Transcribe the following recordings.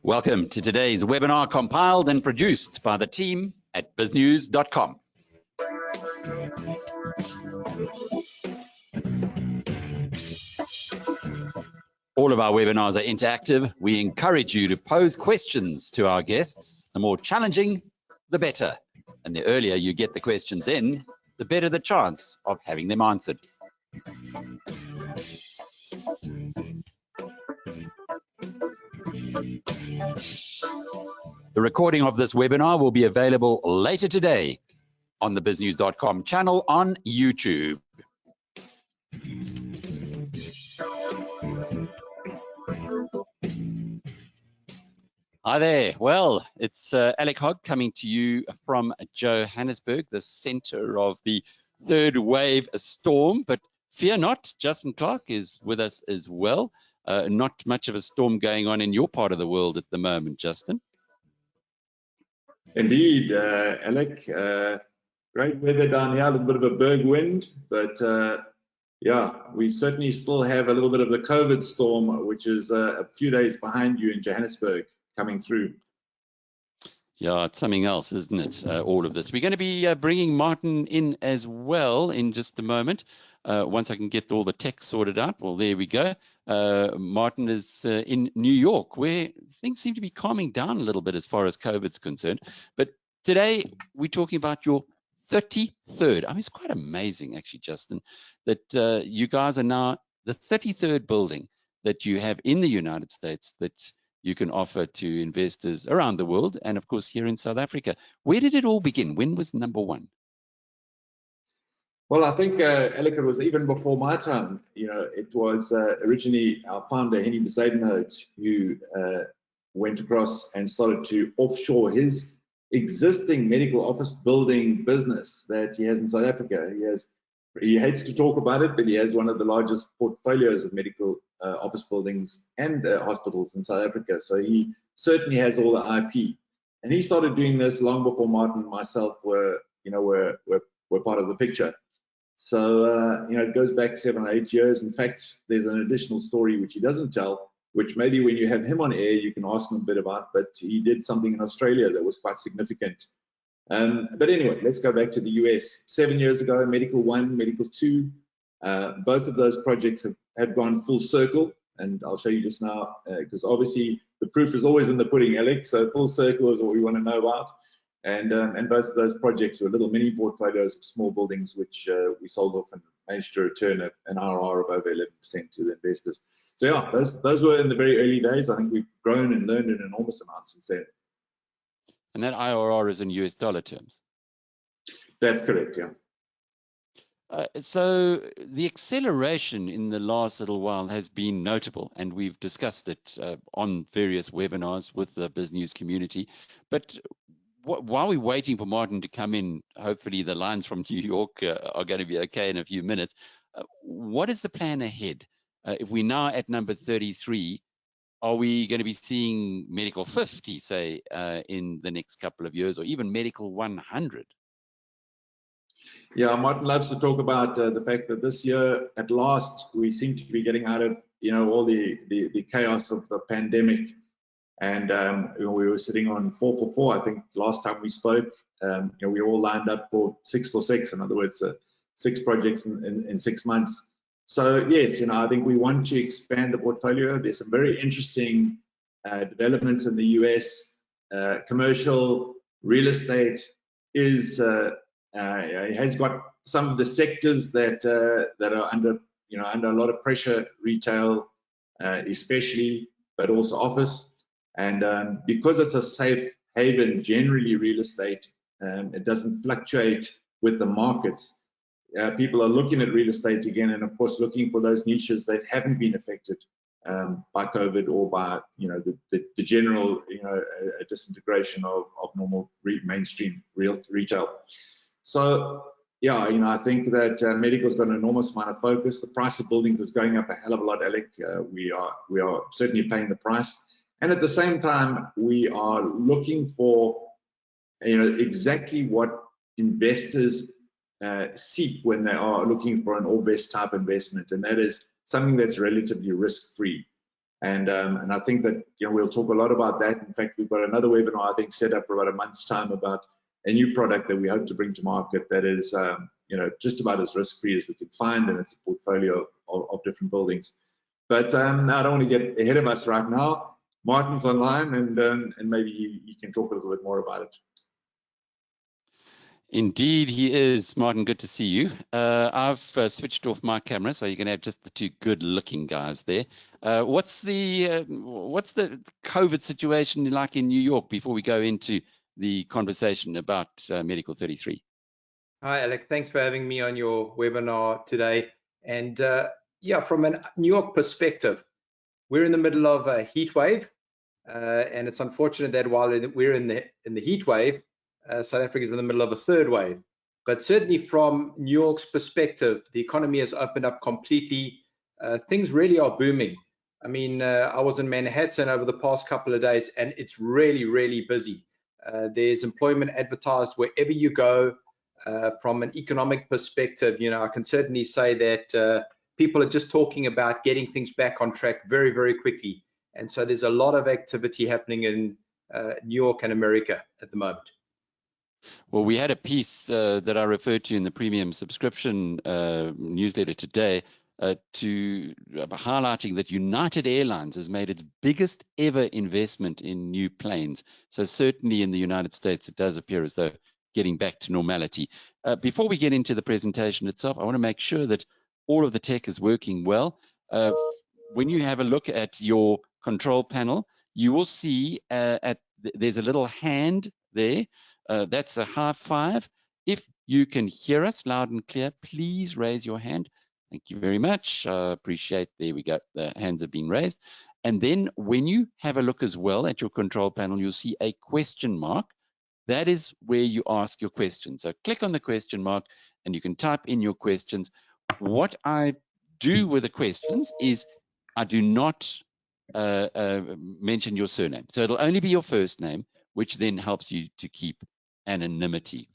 Welcome to today's webinar, compiled and produced by the team at BizNews.com. All of our webinars are interactive. We encourage you to pose questions to our guests. The more challenging, the better. And the earlier you get the questions in, the better the chance of having them answered. The recording of this webinar will be available later today on the BizNews.com channel on YouTube. Hi there. Well, it's Alec Hogg coming to you from Johannesburg, the center of the third wave storm. But fear not, Justin Clarke is with us as well. Not much of a storm going on in your part of the world at the moment, Justin. Indeed, Alec. Great weather down here, a little bit of a berg wind, but yeah, we certainly still have a little bit of the COVID storm, which is a few days behind you in Johannesburg, coming through. Yeah, it's something else, isn't it? All of this. We're going to be bringing Martin in as well in just a moment. Once I can get all the tech sorted out. Well, there we go. Martin is in New York, where things seem to be calming down a little bit as far as COVID's concerned. But today we're talking about your 33rd. I mean, it's quite amazing, actually, Justin, that you guys are now the 33rd building that you have in the United States that you can offer to investors around the world, and of course here in South Africa. Where did it all begin? When was number one? Well, I think, Alec, it was even before my time. You know, it was originally our founder, Henny Bezuidenhout, who went across and started to offshore his existing medical office building business that he has in South Africa. He hates to talk about it, but he has one of the largest portfolios of medical office buildings and hospitals in South Africa. So he certainly has all the IP. And he started doing this long before Martin and myself were part of the picture. So, you know, it goes back 7 or 8 years. In fact, there's an additional story which he doesn't tell, which maybe when you have him on air, you can ask him a bit about, but he did something in Australia that was quite significant. But anyway, let's go back to the US. 7 years ago, Medical 1, Medical 2, both of those projects have gone full circle. And I'll show you just now, because obviously the proof is always in the pudding, Alec. So full circle is what we want to know about. And both of those projects were little mini portfolios of small buildings, which we sold off and managed to return an IRR of over 11% to the investors. So yeah, those were in the very early days. I think we've grown and learned an enormous amount since then. And that IRR is in US dollar terms? That's correct, yeah. So the acceleration in the last little while has been notable, and we've discussed it on various webinars with the BizNews community. But while we're waiting for Martin to come in, hopefully the lines from New York are going to be okay in a few minutes. What is the plan ahead? If we're now at number 33, are we going to be seeing Medical 50, say, in the next couple of years, or even Medical 100? Yeah, Martin loves to talk about the fact that this year, at last, we seem to be getting out of, you know, all the chaos of the pandemic. And you know, we were sitting on 4 for 4, I think, last time we spoke. You know, we all lined up for 6 for 6. In other words, 6 projects in 6 months. So yes, you know, I think we want to expand the portfolio. There's some very interesting developments in the US. Commercial real estate is it has got some of the sectors that are under a lot of pressure. Retail, especially, but also office. And because it's a safe haven, generally real estate, it doesn't fluctuate with the markets. People are looking at real estate again, and of course looking for those niches that haven't been affected by COVID or by, you know, the general, you know, disintegration of normal mainstream retail. So yeah, you know, I think that medical's got an enormous amount of focus. The price of buildings is going up a hell of a lot, Alec. We are certainly paying the price. And at the same time, we are looking for, you know, exactly what investors seek when they are looking for an OrbVest type investment, and that is something that's relatively risk-free. And I think that, you know, we'll talk a lot about that. In fact, we've got another webinar, I think, set up for about a month's time about a new product that we hope to bring to market that is, you know, just about as risk-free as we can find, and it's a portfolio of different buildings. But I don't want to get ahead of us right now. Martin's online, and maybe he can talk a little bit more about it. Indeed, he is. Martin, good to see you. I've switched off my camera, so you're going to have just the two good-looking guys there. What's the COVID situation like in New York before we go into the conversation about Medical 33? Hi, Alec. Thanks for having me on your webinar today. And yeah, from a New York perspective, we're in the middle of a heat wave, and it's unfortunate that while we're in the heat wave, South Africa is in the middle of a third wave. But certainly from New York's perspective, the economy has opened up completely. Things really are booming. I mean, I was in Manhattan over the past couple of days, and it's really, really busy. There's employment advertised wherever you go. From an economic perspective, you know, I can certainly say that people are just talking about getting things back on track very, very quickly. And so there's a lot of activity happening in New York and America at the moment. Well, we had a piece that I referred to in the premium subscription newsletter today highlighting that United Airlines has made its biggest ever investment in new planes. So certainly in the United States, it does appear as though getting back to normality. Before we get into the presentation itself, I want to make sure that all of the tech is working well. When you have a look at your control panel, you will see there's a little hand there. That's a high five. If you can hear us loud and clear, please raise your hand. Thank you very much. Appreciate. There we go. The hands have been raised. And then when you have a look as well at your control panel, you'll see a question mark. That is where you ask your questions. So click on the question mark and you can type in your questions. What I do with the questions is I do not mention your surname. So it'll only be your first name, which then helps you to keep anonymity.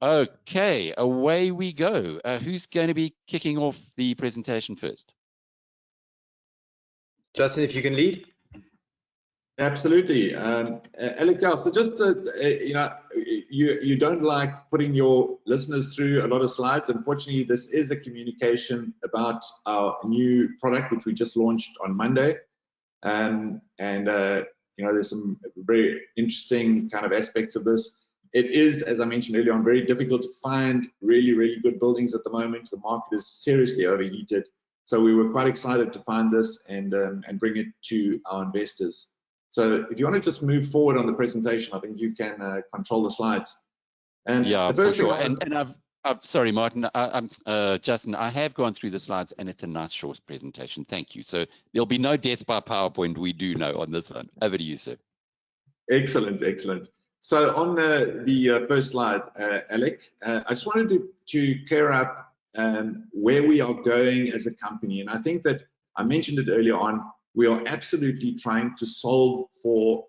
Okay, away we go. Who's going to be kicking off the presentation first? Justin, if you can lead. Absolutely. Alec, so just, you know, you don't like putting your listeners through a lot of slides. Unfortunately, this is a communication about our new product, which we just launched on Monday. You know, there's some very interesting kind of aspects of this. It is, as I mentioned earlier on, very difficult to find really, really good buildings at the moment. The market is seriously overheated. So we were quite excited to find this and bring it to our investors. So if you want to just move forward on the presentation, I think you can control the slides. And yeah, the first for sure. thing And I'm sorry, Martin, Justin, I have gone through the slides and it's a nice short presentation. Thank you. So there'll be no death by PowerPoint. We do know on this one. Over to you, sir. Excellent, excellent. So on the first slide, Alec, I just wanted to clear up where we are going as a company. And I think that I mentioned it earlier on, we are absolutely trying to solve for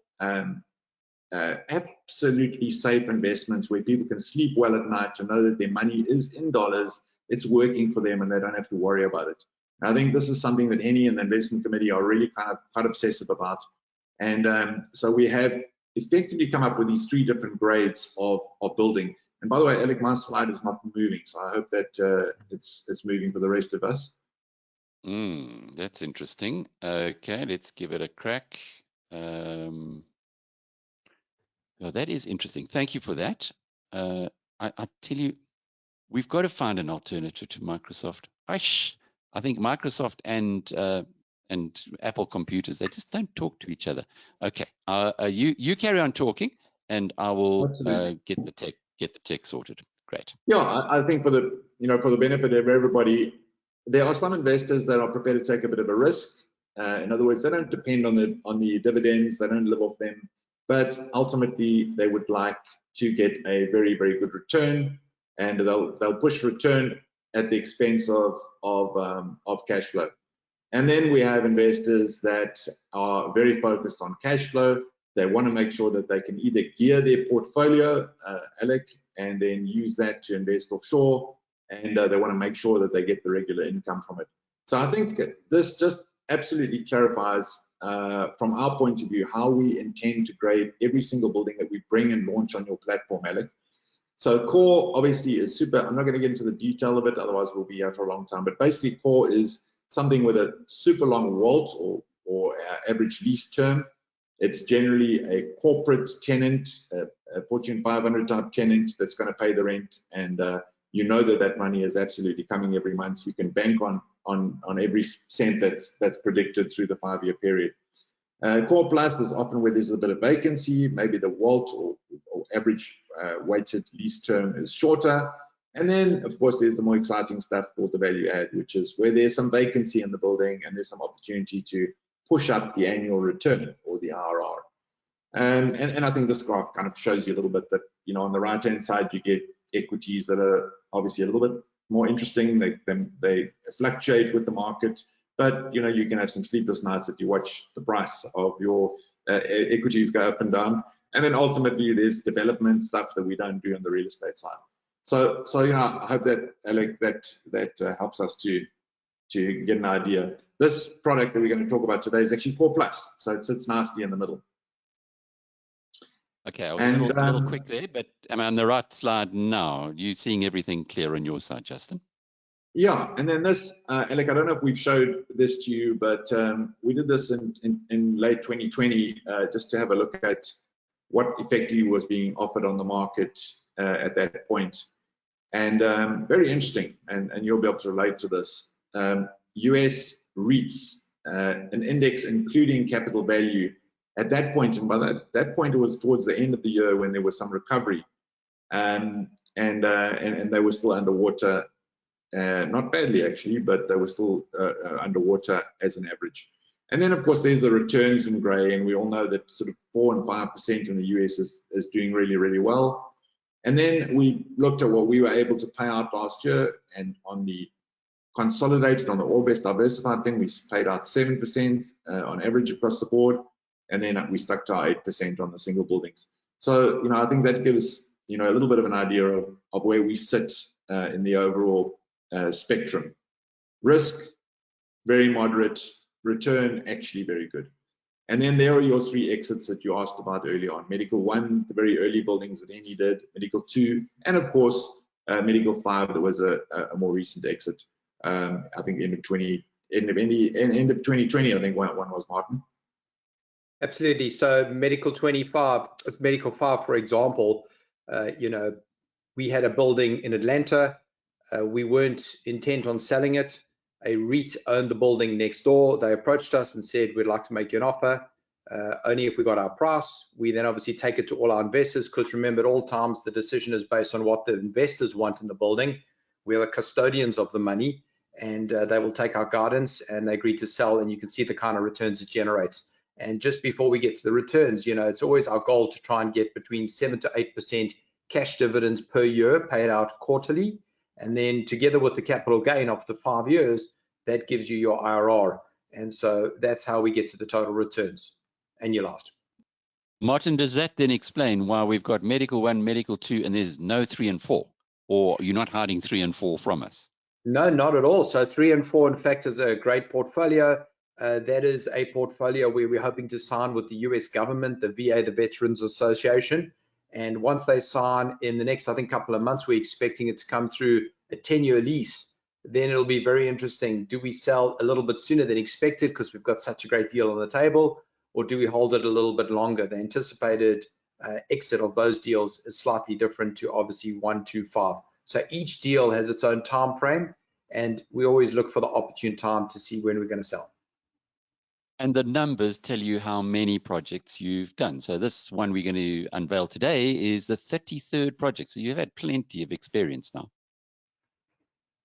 absolutely safe investments where people can sleep well at night to know that their money is in dollars, it's working for them, and they don't have to worry about it. And I think this is something that Henny and the investment committee are really quite obsessive about. And so we have effectively come up with these three different grades of building. And by the way, Alec, my slide is not moving, so I hope that it's moving for the rest of us. That's interesting. Okay, let's give it a crack. Well, that is interesting. Thank you for that. I tell you, we've got to find an alternative to Microsoft. I think Microsoft and Apple computers, they just don't talk to each other. Okay, you carry on talking, and I will get the tech sorted. Great. Yeah, I think for the benefit of everybody, there are some investors that are prepared to take a bit of a risk. In other words, they don't depend on the dividends, they don't live off them, but ultimately they would like to get a very, very good return, and they'll push return at the expense of cash flow. And then we have investors that are very focused on cash flow. They want to make sure that they can either gear their portfolio, Alec, and then use that to invest offshore, and they want to make sure that they get the regular income from it. So I think this just absolutely clarifies from our point of view how we intend to grade every single building that we bring and launch on your platform, Alec. So core obviously is super. I'm not going to get into the detail of it, otherwise we'll be here for a long time. But basically, core is something with a super long WALT or average lease term. It's generally a corporate tenant, a Fortune 500 type tenant that's going to pay the rent, and you know that money is absolutely coming every month. You can bank on every cent that's predicted through the 5-year period. Core Plus is often where there's a bit of vacancy, maybe the WALT or average weighted lease term is shorter. And then, of course, there's the more exciting stuff called the value add, which is where there's some vacancy in the building and there's some opportunity to push up the annual return or the IRR. And I think this graph kind of shows you a little bit that, you know, on the right-hand side, you get equities that are obviously a little bit more interesting. They fluctuate with the market, but, you know, you can have some sleepless nights if you watch the price of your equities go up and down. And then ultimately, there's development stuff that we don't do on the real estate side. So you know, I hope that, Alec, that helps us to get an idea. This product that we're going to talk about today is actually Core Plus, so it sits nicely in the middle. Okay, I was a little quick there, but am I on the right slide now? You seeing everything clear on your side, Justin? Yeah, and then this, Alec, I don't know if we've showed this to you, but we did this in late 2020 just to have a look at what effectively was being offered on the market at that point. And very interesting, and you'll be able to relate to this. US REITs, an index including capital value, at that point, and by that point it was towards the end of the year when there was some recovery, and they were still underwater, not badly actually, but they were still underwater as an average. And then of course there's the returns in grey, and we all know that sort of 4 and 5% in the US is doing really, really well. And then we looked at what we were able to pay out last year, and on the consolidated, on the OrbVest diversified thing, we paid out 7% on average across the board, and then we stuck to our 8% on the single buildings. So, you know, I think that gives, you know, a little bit of an idea of where we sit in the overall spectrum. Risk, very moderate. Return, actually very good. And then there are your 3 exits that you asked about earlier on. Medical 1, the very early buildings that Henny did. Medical 2, and of course, Medical 5, that was a more recent exit. I think end of 2020, I think one was Martin. Absolutely. So Medical 5, for example, you know, we had a building in Atlanta. We weren't intent on selling it. A REIT owned the building next door. They approached us and said, we'd like to make you an offer, only if we got our price. We then obviously take it to all our investors, because remember, at all times, the decision is based on what the investors want in the building. We are the custodians of the money, and they will take our guidance, and they agree to sell, and you can see the kind of returns it generates. And just before we get to the returns, you know, it's always our goal to try and get between 7 to 8% cash dividends per year, paid out quarterly. And then together with the capital gain after 5 years, that gives you your IRR. And so that's how we get to the total returns annualized. Martin, does that then explain why we've got Medical 1, Medical 2, and there's no 3 and 4? Or you're not hiding 3 and 4 from us? No, not at all. So 3 and 4, in fact, is a great portfolio. That is a portfolio where we're hoping to sign with the US government, the VA, the Veterans Association. And once they sign in the next, I think, couple of months, we're expecting it to come through a 10-year lease. Then it'll be very interesting. Do we sell a little bit sooner than expected because we've got such a great deal on the table, or do we hold it a little bit longer? The anticipated exit of those deals is slightly different to obviously 1, 2, 5. So each deal has its own time frame, and we always look for the opportune time to see when we're going to sell. And the numbers tell you how many projects you've done. So this one we're going to unveil today is the 33rd project. So you've had plenty of experience now.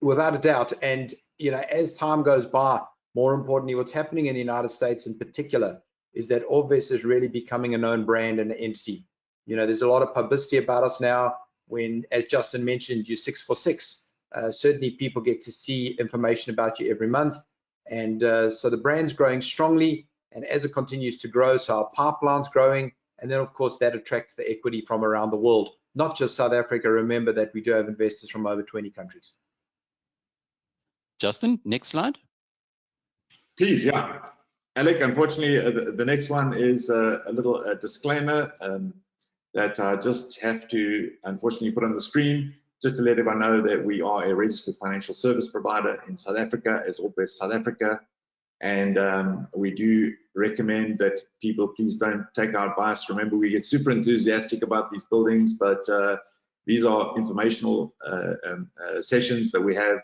Without a doubt. And, you know, as time goes by, more importantly, what's happening in the United States in particular is that OrbVest is really becoming a known brand and an entity. You know, there's a lot of publicity about us now when, as Justin mentioned, you're 6 for 6. Certainly people get to see information about you every month. And so the brand's growing strongly, and as it continues to grow, so our pipeline's growing, and then of course that attracts the equity from around the world, not just South Africa. Remember that we do have investors from over 20 countries. Justin, next slide. Please, yeah. Alec, unfortunately, the next one is a little disclaimer that I just have to, unfortunately, put on the screen, just to let everyone know that we are a registered financial service provider in South Africa as OrbVest South Africa. And we do recommend that people please don't take our advice. Remember, we get super enthusiastic about these buildings, but these are informational sessions that we have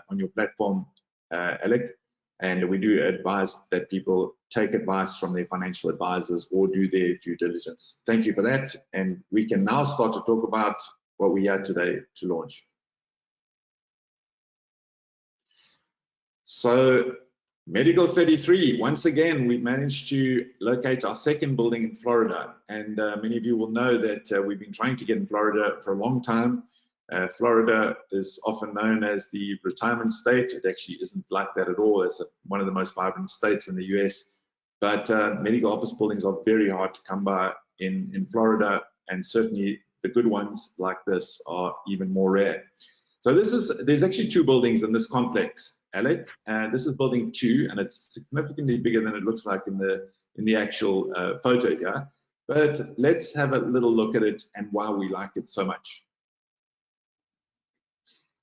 on your platform, Alec. And we do advise that people take advice from their financial advisors or do their due diligence. Thank you for that. And we can now start to talk about what we had today to launch. So Medical 33, once again, we've managed to locate our second building in Florida. And many of you will know that we've been trying to get in Florida for a long time. Florida is often known as the retirement state. It actually isn't like that at all. It's one of the most vibrant states in the US. But medical office buildings are very hard to come by in Florida, and certainly the good ones like this are even more rare. So there's actually two buildings in this complex, Alec. This is building 2, and it's significantly bigger than it looks like in the actual photo here. But let's have a little look at it and why we like it so much.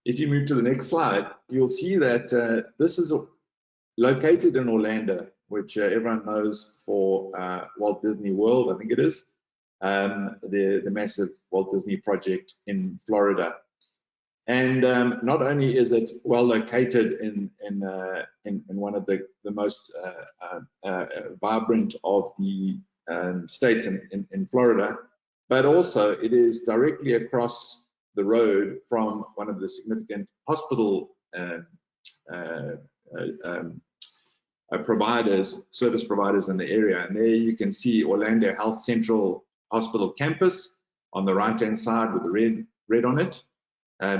If you move to the next slide, you'll see that this is located in Orlando, which everyone knows for Walt Disney World, I think it is, the massive Walt Disney project in Florida. And not only is it well located in one of the most vibrant of the states in Florida, but also it is directly across the road from one of the significant hospital service providers in the area. And there you can see Orlando Health Central Hospital campus on the right-hand side with the red on it.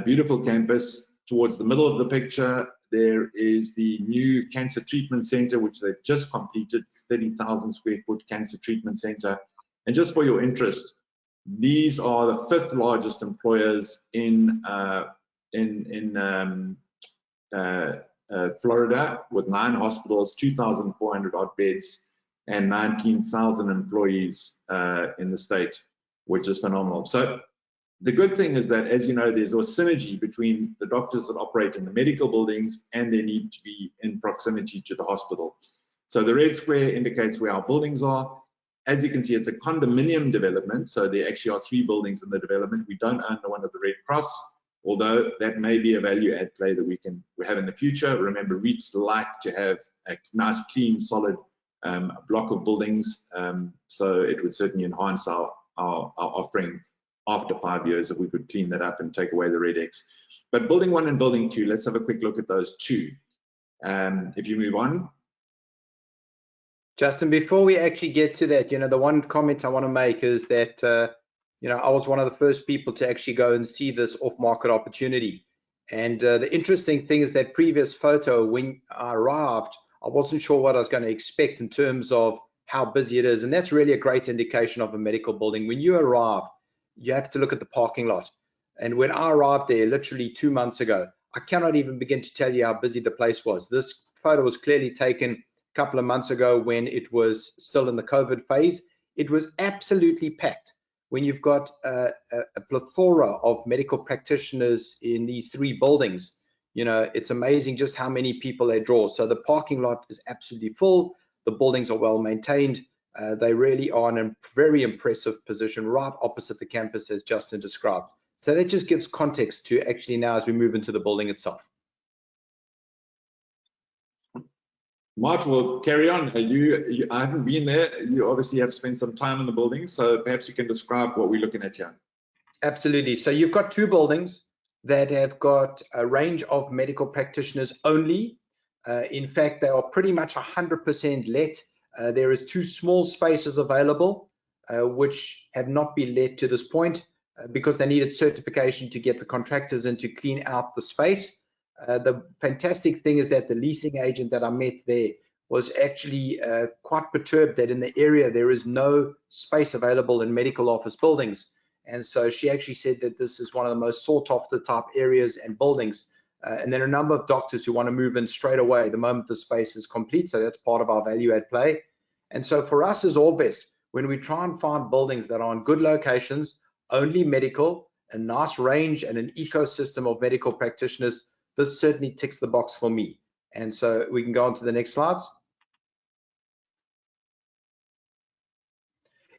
Beautiful campus. Towards the middle of the picture, there is the new cancer treatment center, which they've just completed, 30,000 square foot cancer treatment center. And just for your interest, these are the 5th largest employers in Florida, with 9 hospitals, 2,400 odd beds, and 19,000 employees in the state, which is phenomenal. So the good thing is that, as you know, there's a synergy between the doctors that operate in the medical buildings and they need to be in proximity to the hospital. So the red square indicates where our buildings are. As you can see, it's a condominium development, so there actually are 3 buildings in the development. We don't own the one at the Red Cross, although that may be a value add play that we have in the future. Remember, REITs like to have a nice, clean, solid block of buildings, so it would certainly enhance our offering after 5 years if we could clean that up and take away the red X. But building 1 and building 2, let's have a quick look at those 2. If you move on. Justin, before we actually get to that, the one comment I want to make is that, I was one of the first people to actually go and see this off-market opportunity. And the interesting thing is that previous photo, when I arrived, I wasn't sure what I was going to expect in terms of how busy it is. And that's really a great indication of a medical building. When you arrive, you have to look at the parking lot. And when I arrived there literally 2 months ago, I cannot even begin to tell you how busy the place was. This photo was clearly taken couple of months ago when it was still in the COVID phase. It was absolutely packed. When you've got a plethora of medical practitioners in these 3 buildings, it's amazing just how many people they draw. So the parking lot is absolutely full. The buildings are well maintained. They really are in a very impressive position right opposite the campus, as Justin described. So that just gives context to actually now as we move into the building itself. Mart will carry on. I haven't been there. You obviously have spent some time in the building, so perhaps you can describe what we're looking at here. Absolutely. So you've got 2 buildings that have got a range of medical practitioners only. In fact, they are pretty much 100% let. There is 2 small spaces available, which have not been let to this point because they needed certification to get the contractors in to clean out the space. The fantastic thing is that the leasing agent that I met there was actually quite perturbed that in the area there is no space available in medical office buildings. And so she actually said that this is one of the most sought after type areas and buildings And there are a number of doctors who want to move in straight away the moment the space is complete. So that's part of our value add play. And so for us as OrbVest, when we try and find buildings that are in good locations, only medical, a nice range and an ecosystem of medical practitioners, this certainly ticks the box for me. And so we can go on to the next slides.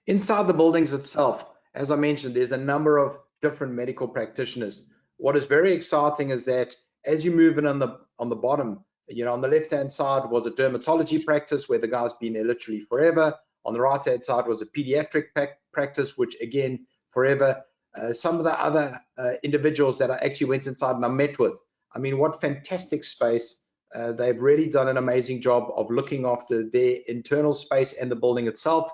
Inside the buildings itself, as I mentioned, there's a number of different medical practitioners. What is very exciting is that as you move in on the bottom, on the left-hand side was a dermatology practice where the guy's been there literally forever. On the right-hand side was a pediatric practice, which again, forever. Some of the other individuals that I actually went inside and I met with, I mean, what fantastic space. They've really done an amazing job of looking after their internal space and the building itself.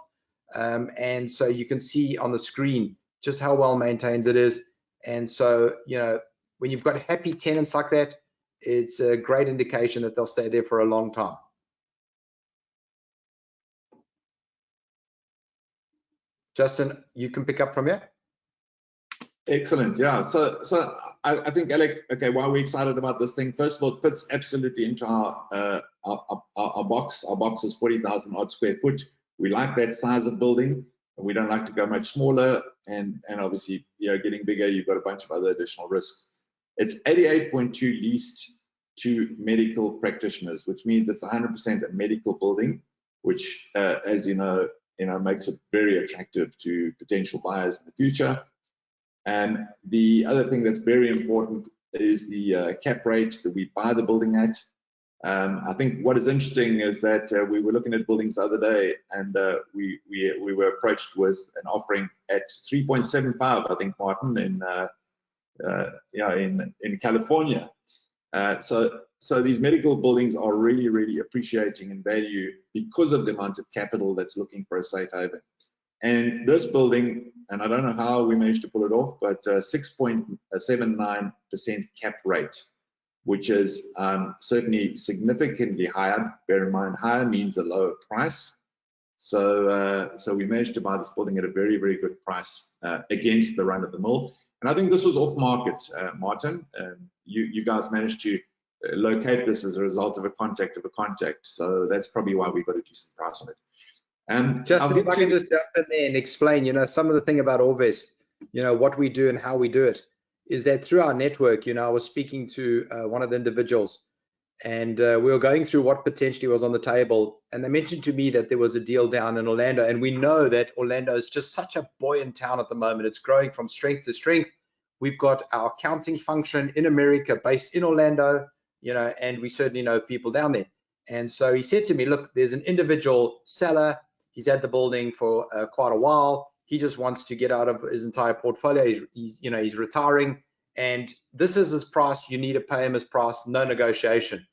And so you can see on the screen just how well maintained it is. And so, when you've got happy tenants like that, it's a great indication that they'll stay there for a long time. Justin, you can pick up from here. Excellent. Yeah. So I think, Alec, okay, why are we excited about this thing? First of all, it fits absolutely into our box. Our box is 40,000 odd square foot. We like that size of building. We don't like to go much smaller, and obviously, getting bigger, you've got a bunch of other additional risks. It's 88.2 leased to medical practitioners, which means it's 100% a medical building, which, as you know, makes it very attractive to potential buyers in the future. And the other thing that's very important is the cap rate that we buy the building at. I think what is interesting is that we were looking at buildings the other day, and we were approached with an offering at 3.75, I think, Martin, in California. So these medical buildings are really, really appreciating in value because of the amount of capital that's looking for a safe haven. And this building, and I don't know how we managed to pull it off, but 6.79% cap rate, which is certainly significantly higher. Bear in mind, higher means a lower price. So we managed to buy this building at a very, very good price against the run of the mill. And I think this was off market, Martin. You guys managed to locate this as a result of a contact. So that's probably why we got a decent price on it. Justin, if I can just jump in there and explain, some of the thing about OrbVest, what we do and how we do it, is that through our network, I was speaking to one of the individuals, and we were going through what potentially was on the table, and they mentioned to me that there was a deal down in Orlando, and we know that Orlando is just such a buoyant town at the moment. It's growing from strength to strength. We've got our accounting function in America based in Orlando, and we certainly know people down there. And so he said to me, look, there's an individual seller. He's had the building for quite a while. He just wants to get out of his entire portfolio. He's retiring, and this is his price. You need to pay him his price, no negotiation.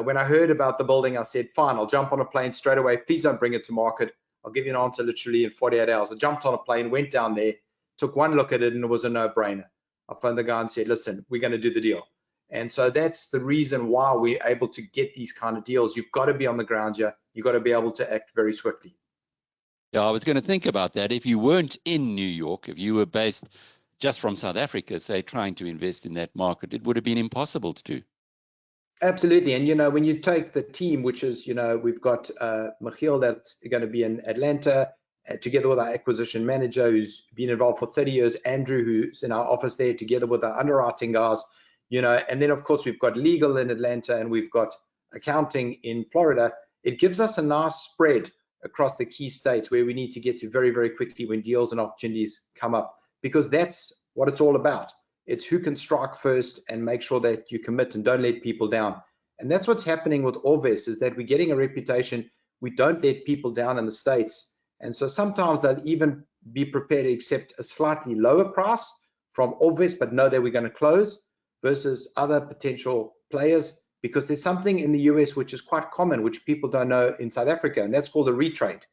When I heard about the building, I said, fine, I'll jump on a plane straight away. Please don't bring it to market. I'll give you an answer literally in 48 hours. I jumped on a plane, went down there, took one look at it, and it was a no-brainer. I phoned the guy and said, listen, we're going to do the deal. And so that's the reason why we're able to get these kind of deals. You've got to be on the ground here. You've got to be able to act very swiftly. Yeah, I was going to think about that. If you weren't in New York, if you were based just from South Africa, say, trying to invest in that market, it would have been impossible to do. Absolutely. And, when you take the team, which is, we've got Michiel that's going to be in Atlanta, together with our acquisition manager who's been involved for 30 years, Andrew, who's in our office there, together with our underwriting guys, and then, of course, we've got legal in Atlanta and we've got accounting in Florida. It gives us a nice spread across the key states where we need to get to very, very quickly when deals and opportunities come up, because that's what it's all about. It's who can strike first and make sure that you commit and don't let people down. And that's what's happening with OrbVest, is that we're getting a reputation. We don't let people down in the States. And so sometimes they'll even be prepared to accept a slightly lower price from OrbVest, but know that we're going to close, versus other potential players, because there's something in the US which is quite common, which people don't know in South Africa, and that's called a retrade.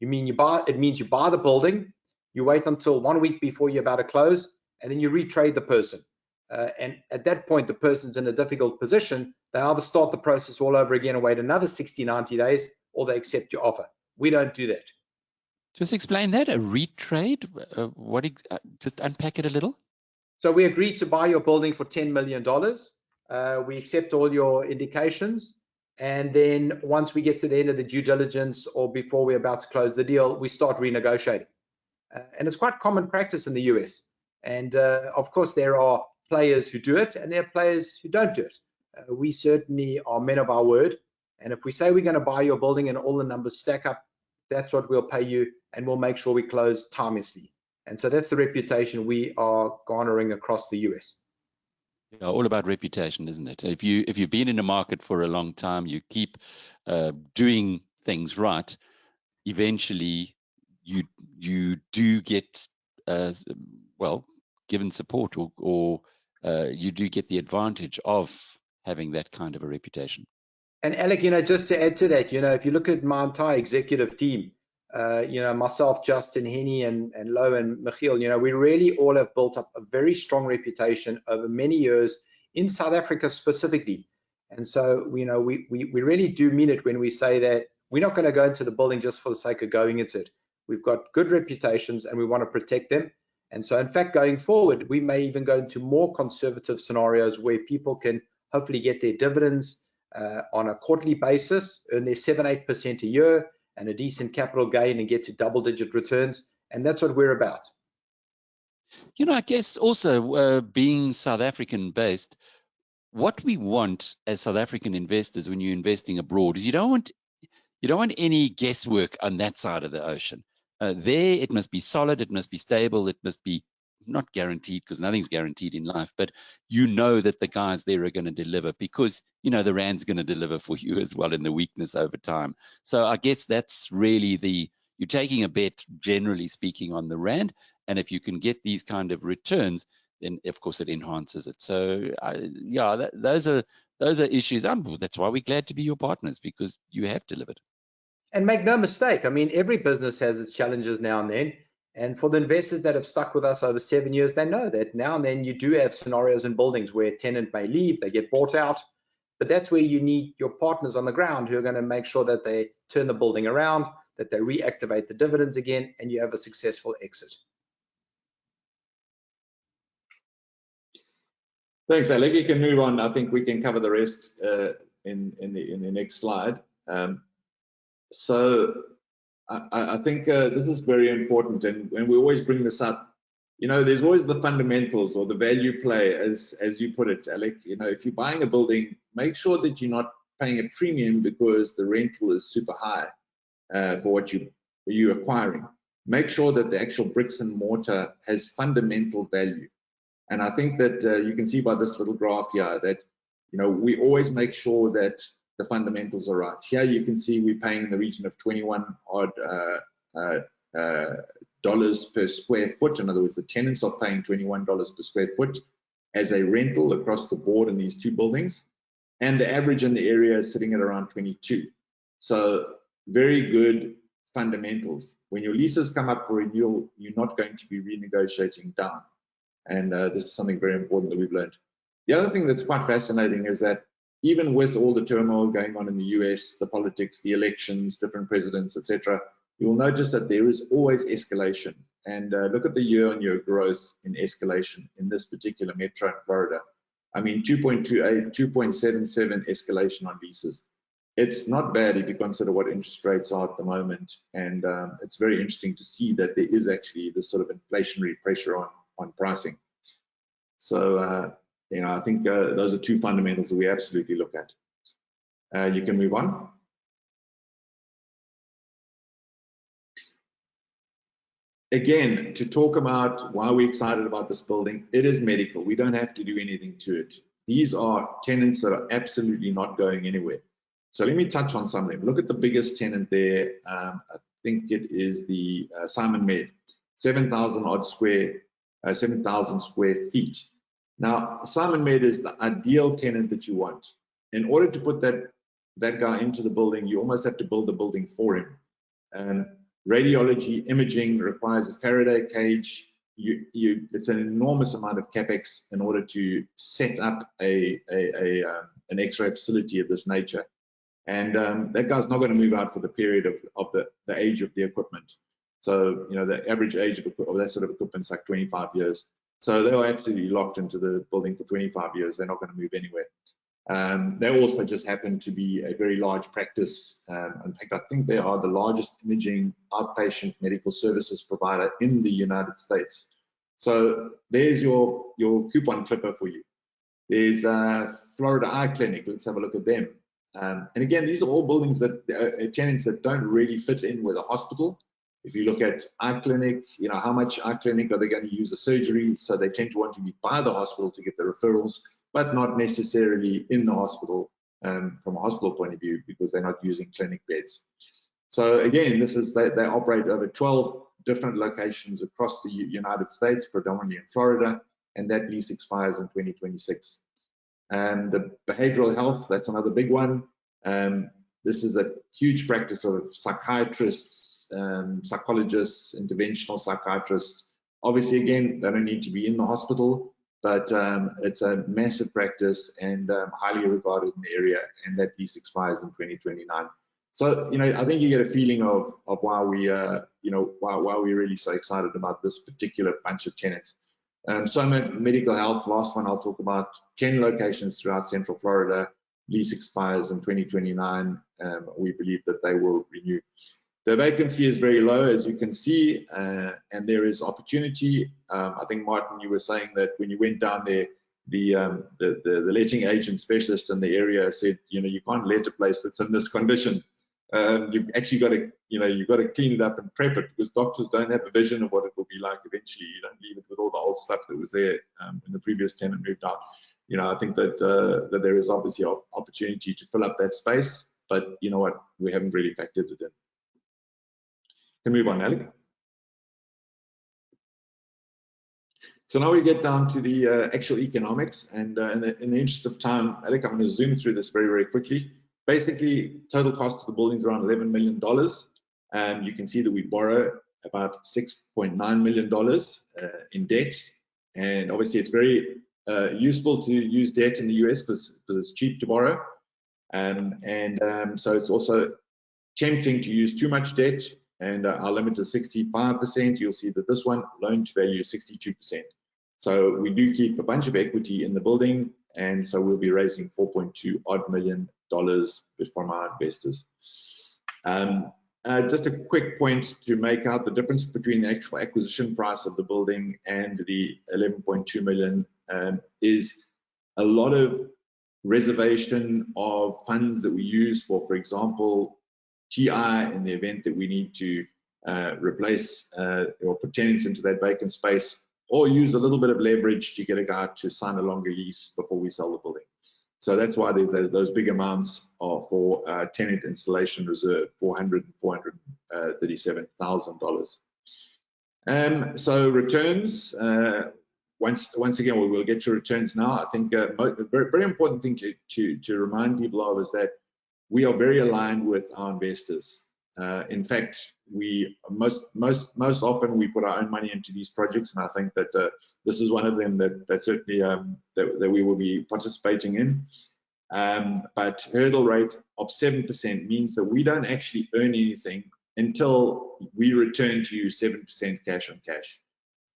It means you buy the building, you wait until 1 week before you're about to close, and then you retrade the person. And at that point, the person's in a difficult position. They either start the process all over again and wait another 60, 90 days, or they accept your offer. We don't do that. Just explain that, a retrade. Just unpack it a little. So we agreed to buy your building for $10 million. we accept all your indications, and then once we get to the end of the due diligence or before we're about to close the deal, we start renegotiating. And it's quite common practice in the US. And of course, there are players who do it and there are players who don't do it. We certainly are men of our word. And if we say we're going to buy your building and all the numbers stack up, that's what we'll pay you, and we'll make sure we close timelessly. And so that's the reputation we are garnering across the US. Yeah, all about reputation, isn't it? If you've been in the market for a long time, you keep doing things right, eventually you do get well, given support, or you do get the advantage of having that kind of a reputation. And Alec, just to add to that, if you look at my entire executive team, myself, Justin, Henny, and Lo and Michiel, we really all have built up a very strong reputation over many years in South Africa specifically. And so, we really do mean it when we say that we're not going to go into the building just for the sake of going into it. We've got good reputations and we want to protect them. And so, in fact, going forward, we may even go into more conservative scenarios where people can hopefully get their dividends on a quarterly basis, earn their 7-8% a year, and a decent capital gain, and get to double-digit returns. And that's what we're about. I guess also being South African based, what we want as South African investors when you're investing abroad is you don't want any guesswork on that side of the ocean. There, it must be solid, it must be stable, it must be not guaranteed, because nothing's guaranteed in life, but that the guys there are going to deliver, because the rand's going to deliver for you as well in the weakness over time. So I guess that's really you're taking a bet, generally speaking, on the rand, and if you can get these kind of returns, then of course it enhances it. So those are issues. That's why we're glad to be your partners, because you have delivered. And make no mistake, every business has its challenges now and then. And for the investors that have stuck with us over 7 years, they know that now and then you do have scenarios in buildings where a tenant may leave, they get bought out. But that's where you need your partners on the ground who are going to make sure that they turn the building around, that they reactivate the dividends again, and you have a successful exit. Thanks, Alec. You can move on. I think we can cover the rest in the next slide. So I think this is very important, and when we always bring this up, there's always the fundamentals or the value play, as you put it, Alec. If you're buying a building, make sure that you're not paying a premium because the rental is super high for what you're acquiring. Make sure that the actual bricks and mortar has fundamental value. And I think that you can see by this little graph here that we always make sure that the fundamentals are right. Here you can see we're paying in the region of 21 odd dollars per square foot. In other words, the tenants are paying $21 per square foot as a rental across the board in these two buildings, and the average in the area is sitting at around 22. So very good fundamentals. When your leases come up for renewal, you're not going to be renegotiating down, and this is something very important that we've learned. The other thing that's quite fascinating is that even with all the turmoil going on in the US, the politics, the elections, different presidents, etc., you will notice that there is always escalation. And look at the year-on-year growth in escalation in this particular metro in Florida. 2.28, 2.77 escalation on leases. It's not bad if you consider what interest rates are at the moment. And it's very interesting to see that there is actually this sort of inflationary pressure on pricing. So, I think those are two fundamentals that we absolutely look at. You can move on. Again, to talk about why we're excited about this building, it is medical. We don't have to do anything to it. These are tenants that are absolutely not going anywhere. So let me touch on some of them. Look at the biggest tenant there. I think it is the Simon Med, 7,000 square feet. Now, Simon Med is the ideal tenant that you want. In order to put that guy into the building, you almost have to build the building for him. Radiology imaging requires a Faraday cage. It's an enormous amount of capex in order to set up an X-ray facility of this nature. And that guy's not going to move out for the period of the age of the equipment. So, the average age of that sort of equipment is like 25 years. So they are absolutely locked into the building for 25 years. They're not going to move anywhere. They also just happen to be a very large practice. In fact, I think they are the largest imaging outpatient medical services provider in the United States. So there's your coupon clipper for you. There's Florida Eye Clinic. Let's have a look at them. And again, these are all buildings that tenants that don't really fit in with a hospital. If you look at Eye Clinic, you know, how much Eye Clinic are they going to use a surgery? So they tend to want to be by the hospital to get the referrals, but not necessarily in the hospital from a hospital point of view, because they're not using clinic beds. So again, this is they operate over 12 different locations across the United States, predominantly in Florida, and that lease expires in 2026. The behavioral health, that's another big one. This is a huge practice of psychiatrists, psychologists, interventional psychiatrists. Obviously, again, they don't need to be in the hospital, but it's a massive practice and highly regarded in the area, and that lease expires in 2029. So, you know, I think you get a feeling of why we, you know, why we're really so excited about this particular bunch of tenants. Soma Medical Health, last one I'll talk about, 10 locations throughout Central Florida. Lease expires in 2029. We believe that they will renew. The vacancy is very low, as you can see, and there is opportunity. I think, Martin, you were saying that when you went down there, the letting agent specialist in the area said, you know, you can't let a place that's in this condition. You've actually got to, you know, you've got to clean it up and prep it, because doctors don't have a vision of what it will be like eventually. You don't leave it with all the old stuff that was there when the previous tenant moved out. You know, I think that that there is obviously an opportunity to fill up that space, but you know what, we haven't really factored it in. Can move on, Alec. So now we get down to the actual economics, and in the interest of time, Alec, I'm going to zoom through this very, very quickly. Basically, total cost of the building is around $11 million. You can see that we borrow about $6.9 million in debt, and obviously it's very useful to use debt in the US because it's cheap to borrow, so it's also tempting to use too much debt, and our limit is 65%. You'll see that this one, loan to value, is 62%. So we do keep a bunch of equity in the building, and so we'll be raising $4.2 odd million from our investors. Just a quick point to make out the difference between the actual acquisition price of the building and the 11.2 million is a lot of reservation of funds that we use for example, TI in the event that we need to replace or put tenants into that vacant space, or use a little bit of leverage to get a guy to sign a longer lease before we sell the building. So that's why those big amounts are for tenant installation reserve, $400,000 and $437,000. So returns, once again, we will get to returns now. I think a very important thing to remind people of is that we are very aligned with our investors. In fact, we most often we put our own money into these projects, and I think that this is one of them that certainly that we will be participating in. But hurdle rate of 7% means that we don't actually earn anything until we return to you 7% cash on cash.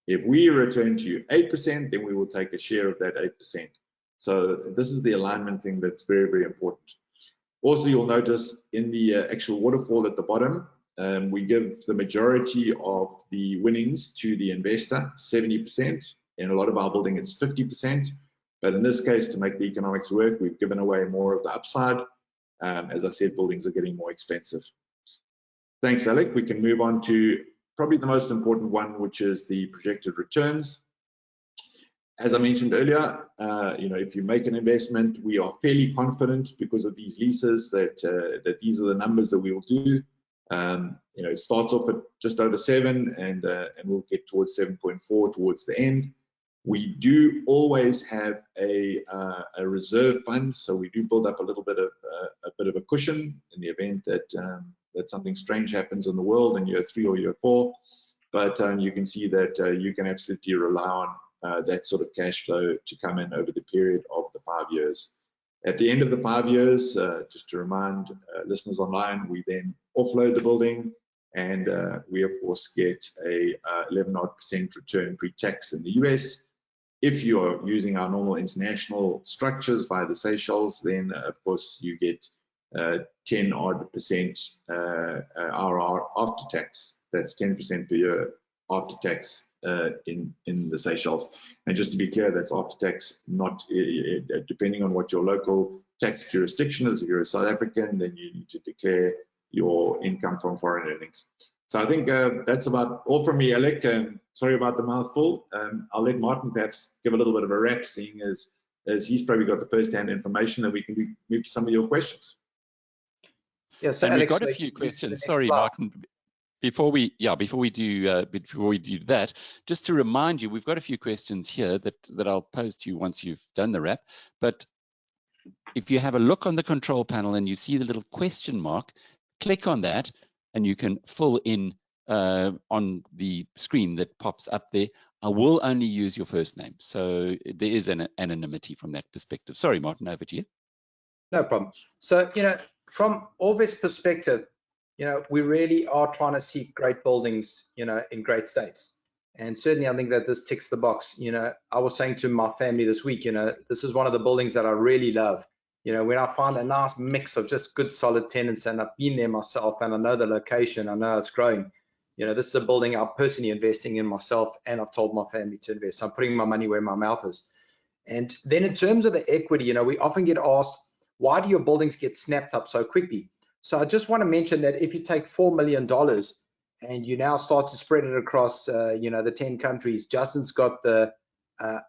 If we return to you 8%, then we will take a share of that 8%. So this is the alignment thing that's very, very important. Also, you'll notice in the actual waterfall at the bottom, we give the majority of the winnings to the investor, 70%. In a lot of our building, it's 50%. But in this case, to make the economics work, we've given away more of the upside. As I said, buildings are getting more expensive. Thanks, Alec. We can move on to probably the most important one, which is the projected returns. As I mentioned earlier, you know, if you make an investment, we are fairly confident because of these leases that these are the numbers that we will do. You know, it starts off at just over 7, and we'll get towards 7.4 towards the end. We do always have a reserve fund, so we do build up a little bit of a cushion in the event that something strange happens in the world in year 3 or year 4. But you can see that you can absolutely rely on that sort of cash flow to come in over the period of the 5 years. At the end of the 5 years, just to remind listeners online, we then offload the building, and we of course get a 11% return pre-tax in the US, if you're using our normal international structures via the Seychelles, then of course you get 10% IRR after tax. That's 10% per year after tax in the Seychelles. And just to be clear, that's after tax, not depending on what your local tax jurisdiction is. If you're a South African, then you need to declare your income from foreign earnings. So I think that's about all from me, Alec. Sorry about the mouthful. I'll let Martin perhaps give a little bit of a wrap, seeing as he's probably got the first-hand information, and we can move to some of your questions. Yeah, so and Alex, we've got a few questions. Sorry, Martin. Before we do that, just to remind you, we've got a few questions here that I'll pose to you once you've done the wrap. But if you have a look on the control panel and you see the little question mark, click on that, and you can fill in on the screen that pops up there. I will only use your first name, so there is an anonymity from that perspective. Sorry, Martin, over to you. No problem. So, from OrbVest perspective, we really are trying to seek great buildings, in great states. And certainly I think that this ticks the box. I was saying to my family this week, this is one of the buildings that I really love. When I find a nice mix of just good solid tenants, and I've been there myself and I know the location, I know it's growing. This is a building I'm personally investing in myself, and I've told my family to invest. So I'm putting my money where my mouth is. And then in terms of the equity, we often get asked, why do your buildings get snapped up so quickly? So I just want to mention that if you take $4 million and you now start to spread it across, the 10 countries, Justin's got the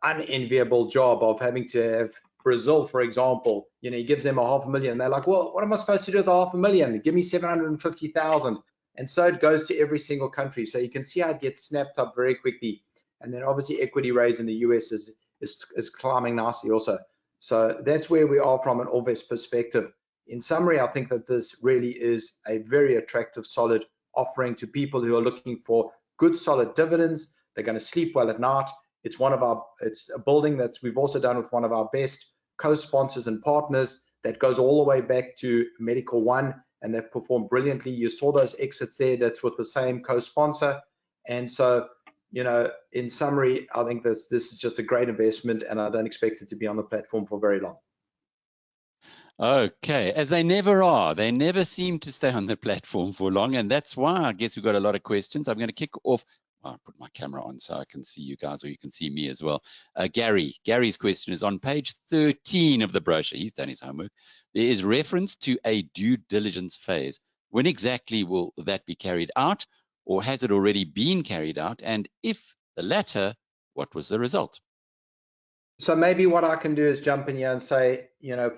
unenviable job of having to have Brazil, for example, he gives them $500,000. They're like, well, what am I supposed to do with $500,000? Give me 750,000. And so it goes to every single country. So you can see how it gets snapped up very quickly. And then obviously equity raise in the US is climbing nicely also. So that's where we are from an OrbVest perspective. In summary, I think that this really is a very attractive, solid offering to people who are looking for good, solid dividends. They're going to sleep well at night. It's a building that we've also done with one of our best co-sponsors and partners that goes all the way back to Medical One, and they've performed brilliantly. You saw those exits there. That's with the same co-sponsor. And so, in summary, I think this is just a great investment, and I don't expect it to be on the platform for very long. Okay, as they never are. They never seem to stay on the platform for long, and that's why I guess we've got a lot of questions. I'm going to kick off. I'll put my camera on so I can see you guys, or you can see me as well. Gary's question is on page 13 of the brochure. He's done his homework. There is reference to a due diligence phase. When exactly will that be carried out, or has it already been carried out? And if the latter, what was the result? So maybe what I can do is jump in here and say,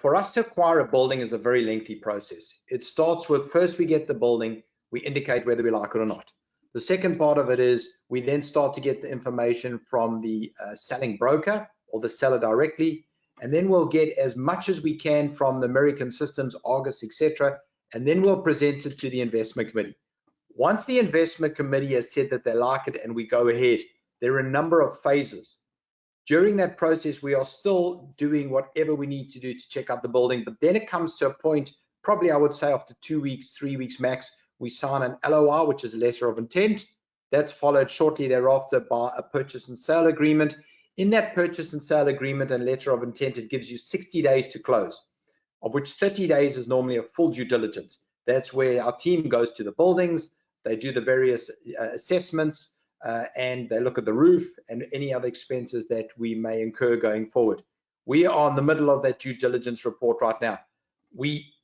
for us to acquire a building is a very lengthy process. It starts with, first we get the building, we indicate whether we like it or not. The second part of it is we then start to get the information from the selling broker or the seller directly, and then we'll get as much as we can from the American systems, Argus, etc., and then we'll present it to the investment committee. Once the investment committee has said that they like it and we go ahead, there are a number of phases. During that process, we are still doing whatever we need to do to check out the building, but then it comes to a point, probably I would say after 2 weeks, 3 weeks max, we sign an LOI, which is a letter of intent. That's followed shortly thereafter by a purchase and sale agreement. In that purchase and sale agreement and letter of intent, it gives you 60 days to close, of which 30 days is normally a full due diligence. That's where our team goes to the buildings, they do the various assessments, and they look at the roof and any other expenses that we may incur going forward. We are in the middle of that due diligence report right now.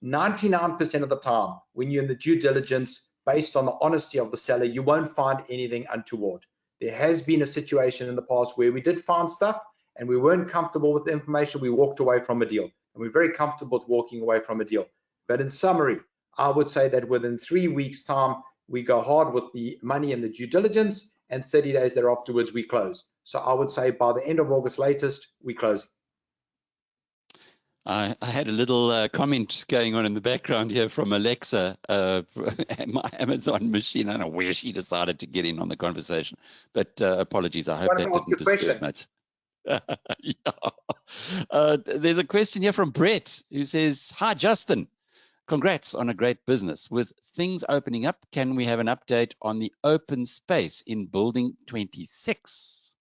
99% of the time, when you're in the due diligence, based on the honesty of the seller, you won't find anything untoward. There has been a situation in the past where we did find stuff and we weren't comfortable with the information, we walked away from a deal. And we're very comfortable with walking away from a deal. But in summary, I would say that within 3 weeks' time, we go hard with the money and the due diligence, and 30 days thereafterwards we close. So I would say by the end of August latest, we close. I had a little comment going on in the background here from Alexa, my Amazon machine. I don't know where she decided to get in on the conversation, but apologies. I hope that didn't disturb much. Yeah. There's a question here from Brett who says, hi, Justin. Congrats on a great business. With things opening up, can we have an update on the open space in building 26?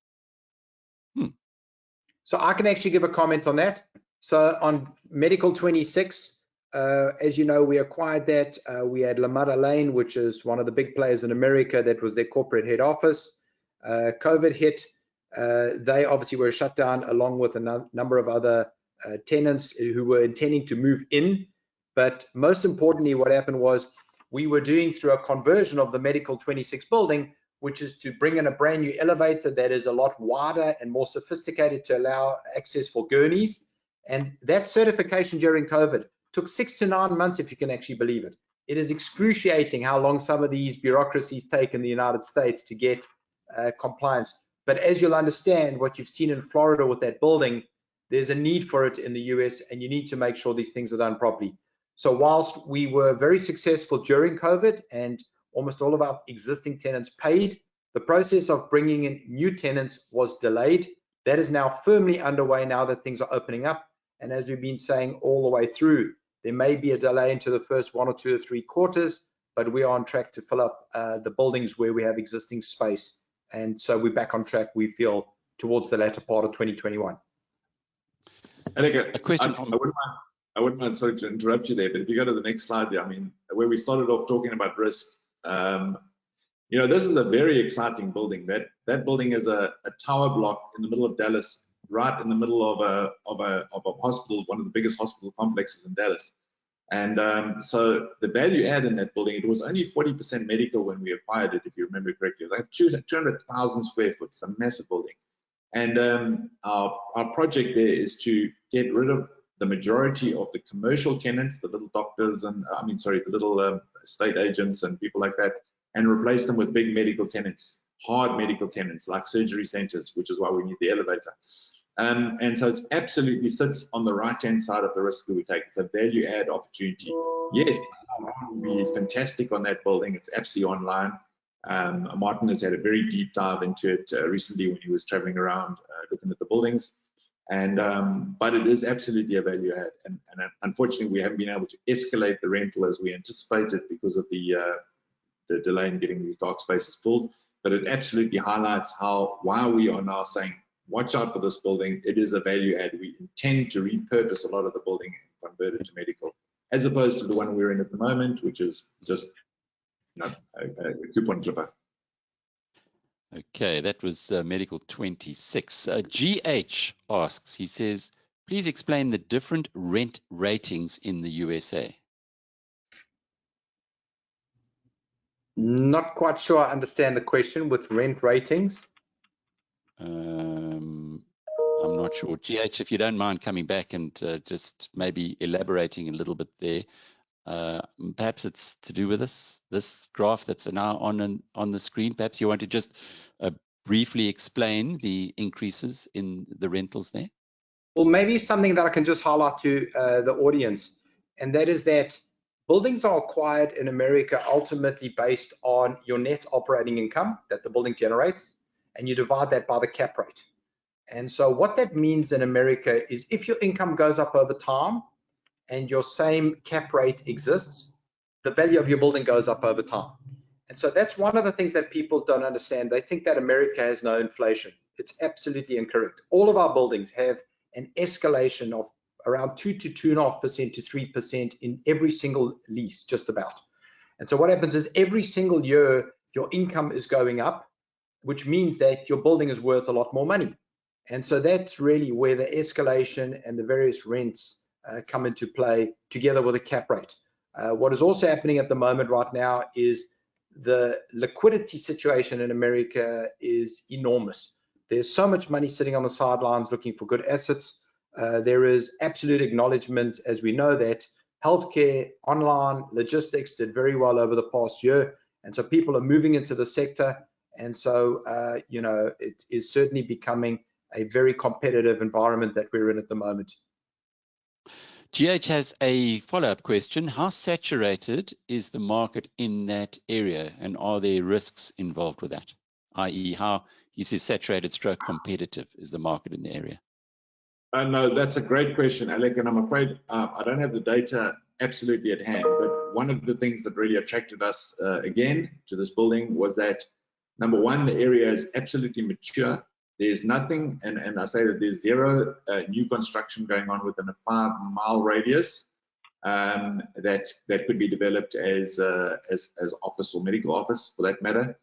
So I can actually give a comment on that. So on Medical 26, as you know, we acquired that. We had Lamada Lane, which is one of the big players in America. That was their corporate head office. COVID hit. They obviously were shut down along with a number of other tenants who were intending to move in. But most importantly, what happened was we were doing through a conversion of the Medical 26 building, which is to bring in a brand new elevator that is a lot wider and more sophisticated to allow access for gurneys. And that certification during COVID took 6 to 9 months, if you can actually believe it. It is excruciating how long some of these bureaucracies take in the United States to get compliance. But as you'll understand, what you've seen in Florida with that building, there's a need for it in the US, and you need to make sure these things are done properly. So whilst we were very successful during COVID and almost all of our existing tenants paid, the process of bringing in new tenants was delayed. That is now firmly underway now that things are opening up. And as we've been saying all the way through, there may be a delay into the first 1 or 2 or 3 quarters, but we are on track to fill up the buildings where we have existing space. And so we're back on track, we feel, towards the latter part of 2021. Alec, A question from... I wouldn't mind, sorry to interrupt you there, but if you go to the next slide there, I mean, where we started off talking about risk, you know, this is a very exciting building. That building is a tower block in the middle of Dallas, right in the middle of a hospital, one of the biggest hospital complexes in Dallas. And so the value add in that building, it was only 40% medical when we acquired it, if you remember correctly. It was like 200,000 square foot. It's a massive building. And our project there is to get rid of the majority of the commercial tenants, the little doctors and the little estate agents and people like that, and replace them with big medical tenants, hard medical tenants like surgery centers, which is why we need the elevator. And so it absolutely sits on the right-hand side of the risk that we take. It's a value add opportunity. Yes, will be fantastic on that building. It's absolutely online. Martin has had a very deep dive into it recently when he was traveling around looking at the buildings. And but it is absolutely a value add, and unfortunately we haven't been able to escalate the rental as we anticipated because of the delay in getting these dark spaces filled. But it absolutely highlights why we are now saying, watch out for this building. It is a value add. We intend to repurpose a lot of the building and convert it to medical, as opposed to the one we're in at the moment, which is just a coupon clipper. Okay, that was Medical 26. GH asks, he says, please explain the different rent ratings in the USA. Not quite sure I understand the question with rent ratings. I'm not sure. GH, if you don't mind coming back and just maybe elaborating a little bit there. Perhaps it's to do with this graph that's now on the screen. Perhaps you want to just briefly explain the increases in the rentals there. Well, maybe something that I can just highlight to the audience, and that is that buildings are acquired in America ultimately based on your net operating income that the building generates, and you divide that by the cap rate. And so what that means in America is if your income goes up over time and your same cap rate exists, the value of your building goes up over time. And so that's one of the things that people don't understand. They think that America has no inflation. It's absolutely incorrect. All of our buildings have an escalation of around 2 to 2.5% to 3% in every single lease, just about. And so what happens is every single year, your income is going up, which means that your building is worth a lot more money. And so that's really where the escalation and the various rents come into play together with a cap rate. What is also happening at the moment right now is the liquidity situation in America is enormous. There's so much money sitting on the sidelines looking for good assets. There is absolute acknowledgement, as we know, that healthcare, online, logistics did very well over the past year. And so people are moving into the sector. And so, you know, it is certainly becoming a very competitive environment that we're in at the moment. GH has a follow-up question. How saturated is the market in that area, and are there risks involved with that? I.e., how, he says, saturated stroke competitive is the market in the area? No, that's a great question, Alec, and I'm afraid I don't have the data absolutely at hand, but one of the things that really attracted us again to this building was that, number one, the area is absolutely mature. there's nothing, and I say that there's zero new construction going on within a 5-mile radius that could be developed as office or medical office for that matter.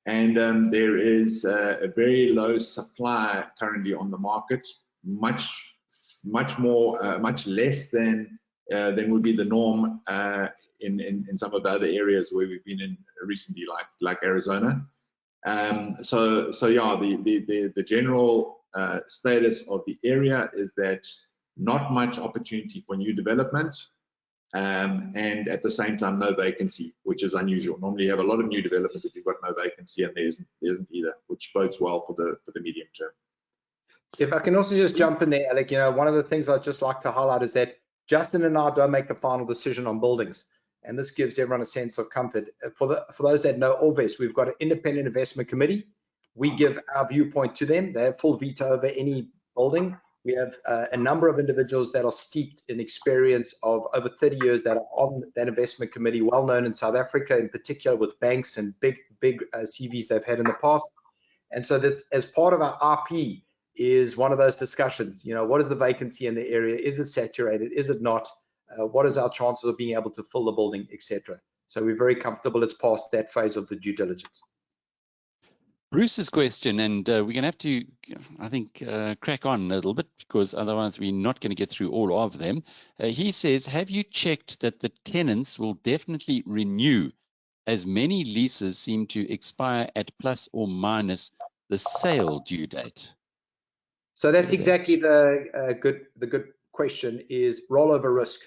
And there is a very low supply currently on the market, much less than would be the norm in some of the other areas where we've been in recently, like Arizona. So yeah, the general status of the area is that not much opportunity for new development, and at the same time no vacancy, which is unusual. Normally you have a lot of new development if you've got no vacancy, and there isn't either, which bodes well for the medium term. If I can also just jump in there, Alec, you know, one of the things I'd just like to highlight is that Justin and I don't make the final decision on buildings, and this gives everyone a sense of comfort. For those that know OrbVest, we've got an independent investment committee. We give our viewpoint to them. They have full veto over any building. We have a number of individuals that are steeped in experience of over 30 years that are on that investment committee, well known in South Africa, in particular with banks and big CVs they've had in the past. And so that as part of our RP is one of those discussions. You know, what is the vacancy in the area? Is it saturated? Is it not? What is our chances of being able to fill the building, etc. So we're very comfortable it's past that phase of the due diligence. Bruce's question, and we're going to have to, I think, crack on a little bit, because otherwise we're not going to get through all of them. He says, have you checked that the tenants will definitely renew, as many leases seem to expire at plus or minus the sale due date? So that's exactly the good question, is rollover risk.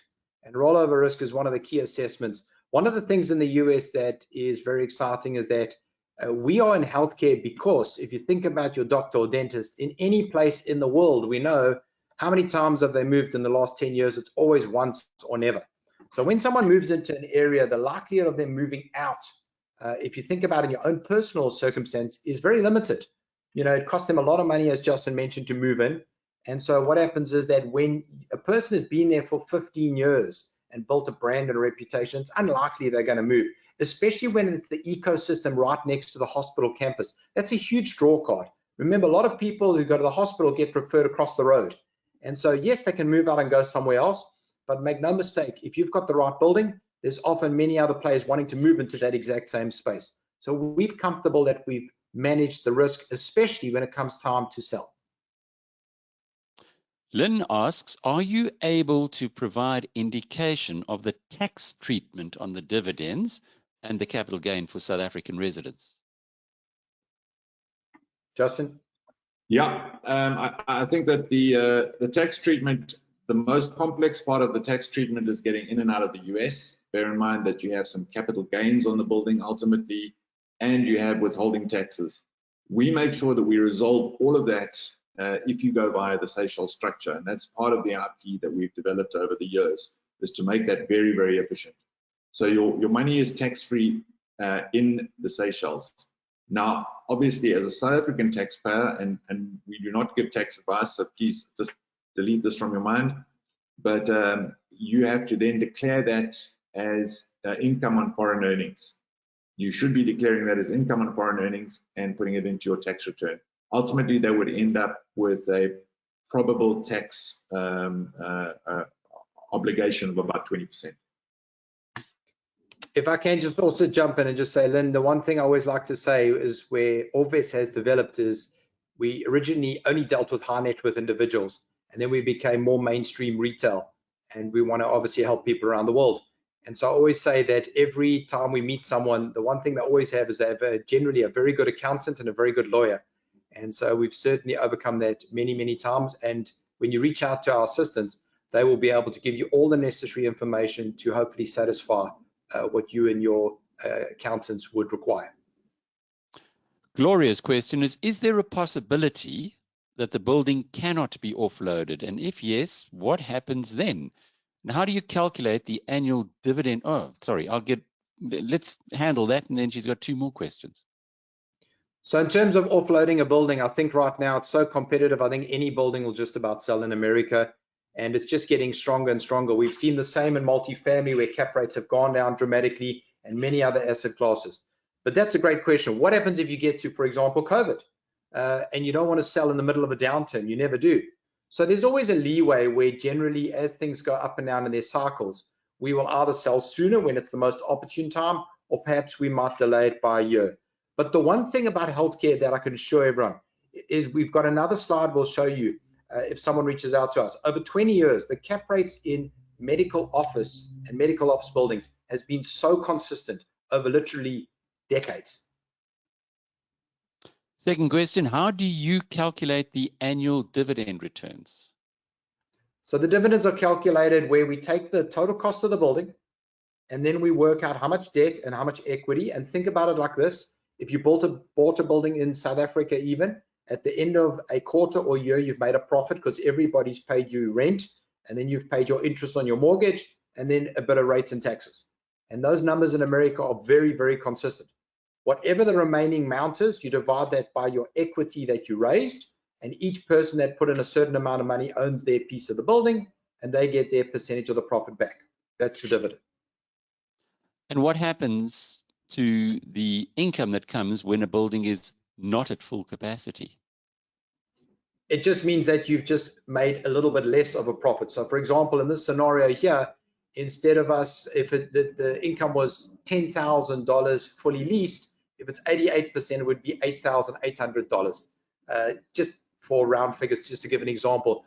And rollover risk is one of the key assessments. One of the things in the US that is very exciting is that we are in healthcare, because if you think about your doctor or dentist in any place in the world, we know how many times have they moved in the last 10 years. It's always once or never. So when someone moves into an area, the likelihood of them moving out, if you think about it in your own personal circumstance, is very limited. You know, it costs them a lot of money, as Justin mentioned, to move in. And so what happens is that when a person has been there for 15 years and built a brand and a reputation, it's unlikely they're going to move, especially when it's the ecosystem right next to the hospital campus. That's a huge draw card. Remember, a lot of people who go to the hospital get referred across the road. And so, yes, they can move out and go somewhere else, but make no mistake, if you've got the right building, there's often many other players wanting to move into that exact same space. So we're comfortable that we've managed the risk, especially when it comes time to sell. Lynn asks, are you able to provide indication of the tax treatment on the dividends and the capital gain for South African residents? Justin? Yeah, I think that the tax treatment, the most complex part of the tax treatment is getting in and out of the US. Bear in mind that you have some capital gains on the building ultimately, and you have withholding taxes. We make sure that we resolve all of that if you go via the Seychelles structure, and that's part of the IP that we've developed over the years, is to make that very, very efficient. So your money is tax-free in the Seychelles. Now, obviously, as a South African taxpayer, and we do not give tax advice, so please just delete this from your mind, but you have to then declare that as income on foreign earnings. You should be declaring that as income on foreign earnings and putting it into your tax return. Ultimately, they would end up with a probable tax obligation of about 20%. If I can just also jump in and just say, Lynn, the one thing I always like to say is where OrbVest has developed is we originally only dealt with high net worth individuals, and then we became more mainstream retail, and we want to obviously help people around the world. And so I always say that every time we meet someone, the one thing they always have is they have generally a very good accountant and a very good lawyer. And so we've certainly overcome that many, many times. And when you reach out to our assistants, they will be able to give you all the necessary information to hopefully satisfy what you and your accountants would require. Gloria's question is there a possibility that the building cannot be offloaded? And if yes, what happens then? And how do you calculate the annual dividend? Oh, sorry, let's handle that. And then she's got two more questions. So in terms of offloading a building, I think right now it's so competitive. I think any building will just about sell in America, and it's just getting stronger and stronger. We've seen the same in multifamily, where cap rates have gone down dramatically, and many other asset classes. But that's a great question. What happens if you get to, for example, COVID? and you don't want to sell in the middle of a downturn. You never do. So there's always a leeway where generally as things go up and down in their cycles, we will either sell sooner when it's the most opportune time, or perhaps we might delay it by a year. But the one thing about healthcare that I can assure everyone is we've got another slide we'll show you if someone reaches out to us. Over 20 years, the cap rates in medical office and medical office buildings has been so consistent over literally decades. Second question, how do you calculate the annual dividend returns? So the dividends are calculated where we take the total cost of the building, and then we work out how much debt and how much equity. And think about it like this: if you bought a building in South Africa, even at the end of a quarter or year, you've made a profit because everybody's paid you rent, and then you've paid your interest on your mortgage, and then a bit of rates and taxes. And those numbers in America are very, very consistent. Whatever the remaining amount is, you divide that by your equity that you raised, and each person that put in a certain amount of money owns their piece of the building, and they get their percentage of the profit back. That's the dividend. And what happens to the income that comes when a building is not at full capacity? It just means that you've just made a little bit less of a profit. So for example, in this scenario here, instead of us, if the income was $10,000 fully leased, if it's 88%, it would be $8,800. Just for round figures, just to give an example.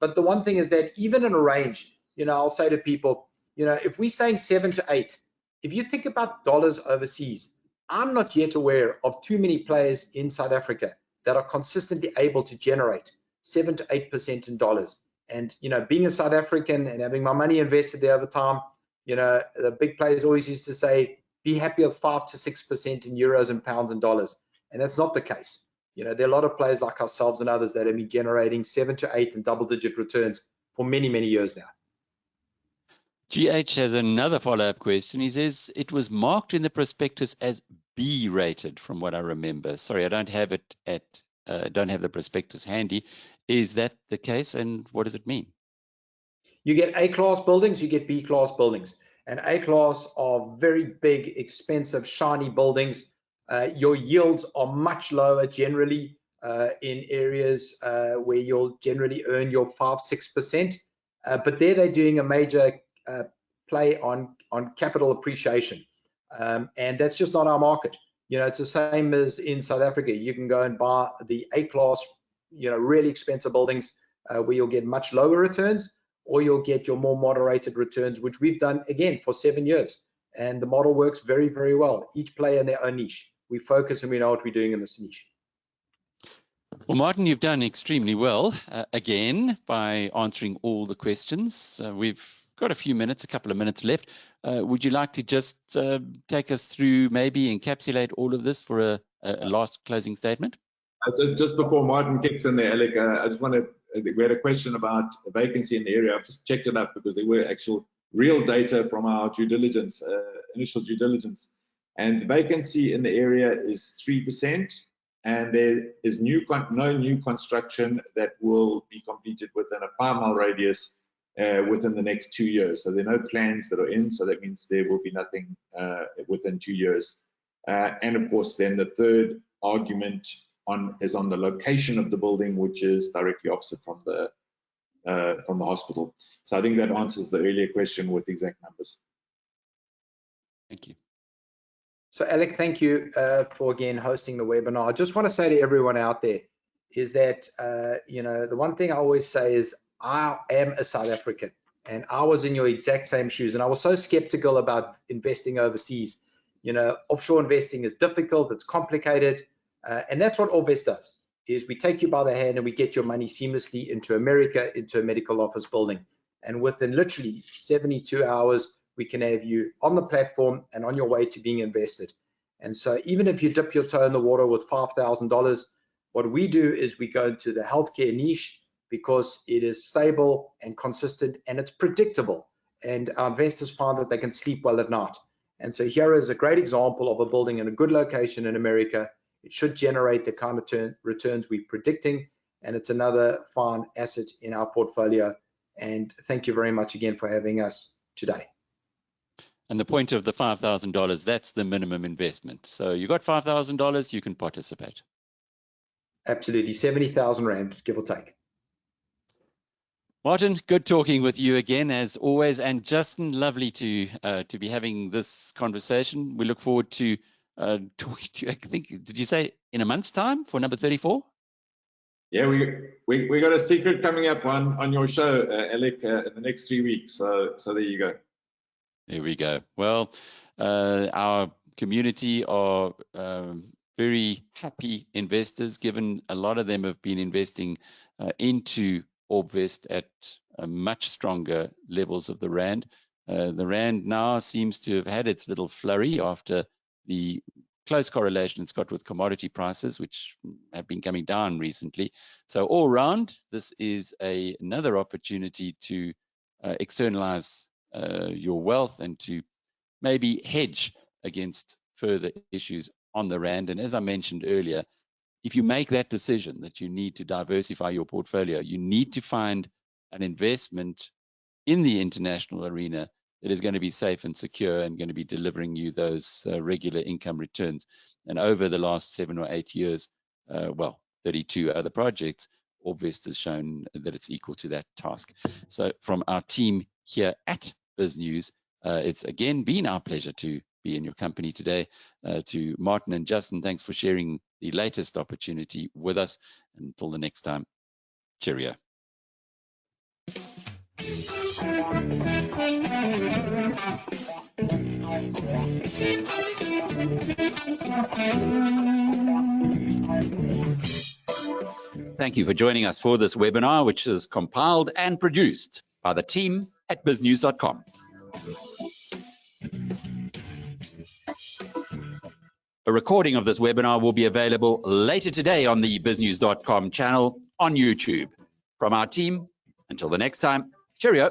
But the one thing is that even in a range, I'll say to people, if we're saying 7 to 8, if you think about dollars overseas, I'm not yet aware of too many players in South Africa that are consistently able to generate 7 to 8% in dollars. And being a South African and having my money invested there over time, the big players always used to say, be happy with 5 to 6% in euros and pounds and dollars. And that's not the case. There are a lot of players like ourselves and others that have been generating 7 to 8 and double-digit returns for many, many years now. GH has another follow-up question. He says it was marked in the prospectus as B rated, from what I remember. Sorry, I don't have it don't have the prospectus handy. Is that the case, and what does it mean? You get A-class buildings, you get B-class buildings. And A-class are very big, expensive, shiny buildings. Your yields are much lower generally in areas where you'll generally earn your 5-6%. But there they're doing a major play on capital appreciation. And that's just not our market. It's the same as in South Africa. You can go and buy the A-class, really expensive buildings where you'll get much lower returns, or you'll get your more moderated returns, which we've done again for 7 years. And the model works very, very well. Each player in their own niche. We focus and we know what we're doing in this niche. Well, Martin, you've done extremely well again by answering all the questions. We've got a couple of minutes left. Would you like to just take us through, maybe encapsulate all of this for a last closing statement? Just before Martin kicks in there, Alec, I just want to, we had a question about a vacancy in the area. I've just checked it up because there were actual real data from our due diligence, initial due diligence. And the vacancy in the area is 3%, and there is no new construction that will be completed within a 5-mile radius within the next 2 years. So there are no plans that are in, so that means there will be nothing within 2 years. And of course, then the third argument is on the location of the building, which is directly opposite from the hospital. So I think that answers the earlier question with exact numbers. Thank you. So Alec, thank you for again hosting the webinar. I just want to say to everyone out there is that the one thing I always say is I am a South African, and I was in your exact same shoes, and I was so skeptical about investing overseas. Offshore investing is difficult, it's complicated, and that's what OrbVest does. Is we take you by the hand and we get your money seamlessly into America, into a medical office building, and within literally 72 hours. We can have you on the platform and on your way to being invested. And so even if you dip your toe in the water with $5,000, what we do is we go into the healthcare niche because it is stable and consistent and it's predictable. And our investors find that they can sleep well at night. And so here is a great example of a building in a good location in America. It should generate the kind of returns we're predicting. And it's another fine asset in our portfolio. And thank you very much again for having us today. And the point of the $5,000, that's the minimum investment. So you got $5,000, you can participate. Absolutely, 70,000 Rand, give or take. Martin, good talking with you again as always, and Justin, lovely to be having this conversation. We look forward to talking to you. I think, did you say in a month's time for number 34? Yeah, we got a secret coming up on your show, Alec, in the next 3 weeks. So there you go. There we go. Well, our community are very happy investors, given a lot of them have been investing into OrbVest at much stronger levels of the Rand. The Rand now seems to have had its little flurry after the close correlation it's got with commodity prices, which have been coming down recently. So all round, this is another opportunity to externalize your wealth and to maybe hedge against further issues on the Rand. And as I mentioned earlier, if you make that decision that you need to diversify your portfolio, you need to find an investment in the international arena that is going to be safe and secure and going to be delivering you those regular income returns. And over the last 7 or 8 years, 32 other projects, OrbVest has shown that it's equal to that task. So from our team here at BizNews, it's again been our pleasure to be in your company today. To Martin and Justin, thanks for sharing the latest opportunity with us. Until the next time, cheerio. Thank you for joining us for this webinar, which is compiled and produced by the team at biznews.com. A recording of this webinar will be available later today on the biznews.com channel on YouTube. From our team, until the next time, cheerio.